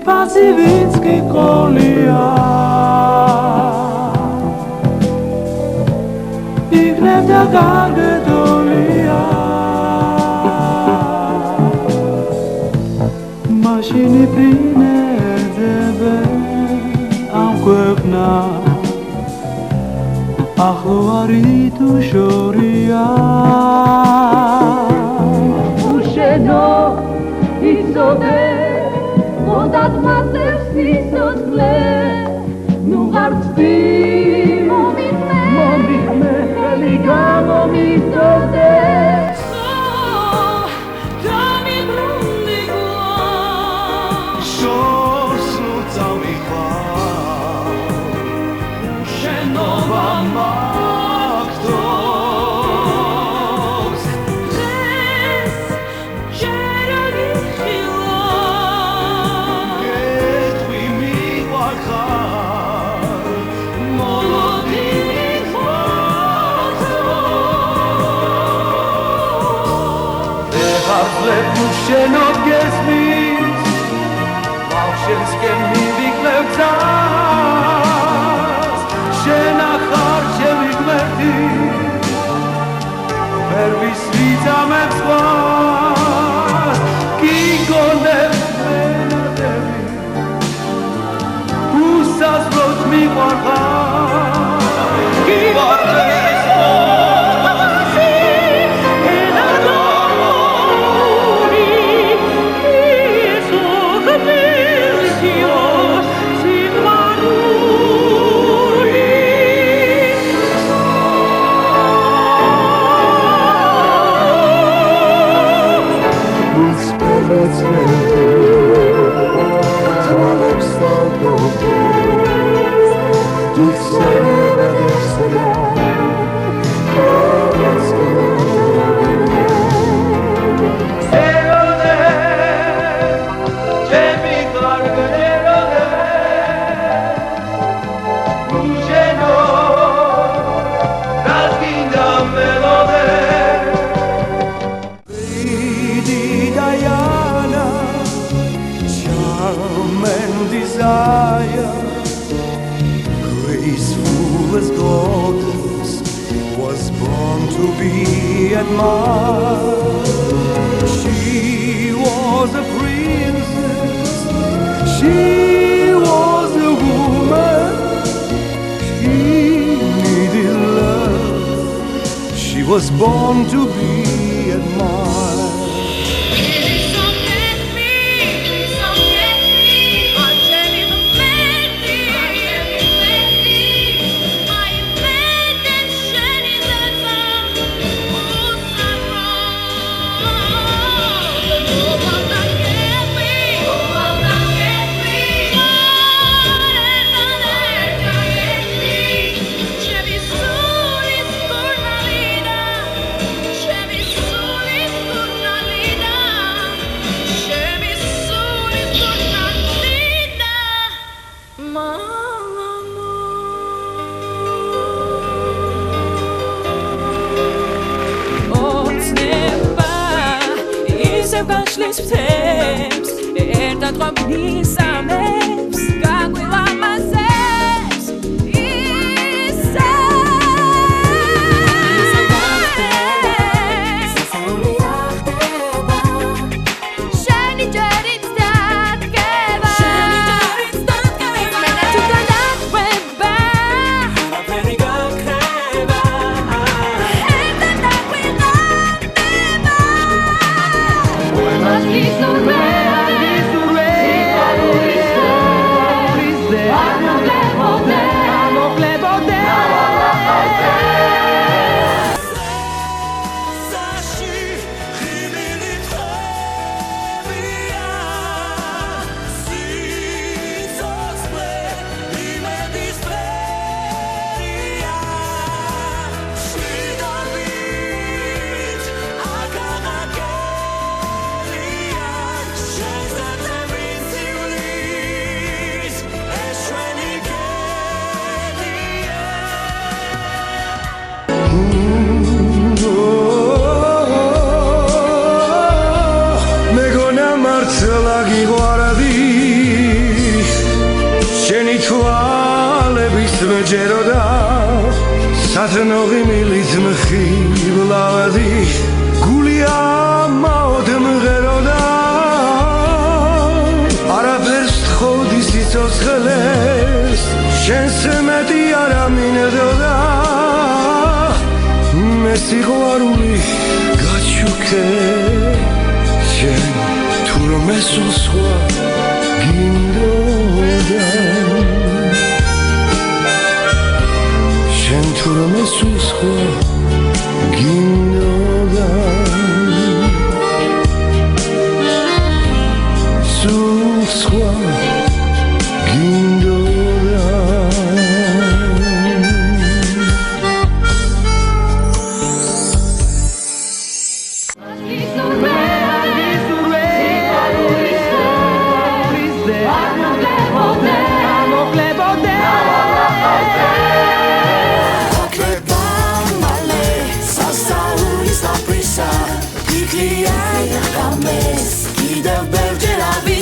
პასივიც კი ყოლია იქნებდა გარგედოლია მაშინი პრინეძებენ ამ ქვეყნას ახლო არის თუ შორია უშენო იცოდე მოდად მასებს სიცოცხლე ნუ არ ვწდი მომიხმე ხელი გამომიწოდე შენო გესმის ბავშვებსკენ მივიკლებ გზას შენ ახარ ჩემი ღმერთი ვერ ვისვიცამებ სხვას გიგონებ მენადები უსაზღროდ მიყვარხარ Graceful as goddess was born to be admired. She was a princess, she was a woman, she needed love, she was born to be admired. Განშლის ფრთებს ერთად ყვამის ამებს გაგვილა მასებს შენი ჯერიც დადგება მένα თუ დაგხვება არაფერი გაქრება ერთად დაგვიღალდება ჯეროდა სათნოღი მილით მხიბლავდი გულია მაოდ მღეროდა არაფერს თხოვდი სიცოცხლეს შენს მეტი არა მინდოდა მე სიყვარული გაჩუქე შენ თუ რომ ესულ სხვა გინდოდა შენ თუ რომ ესულ სხვა გინდოდა სულ სხვა გინდოდა Კიდევ ბევრჯერ ავი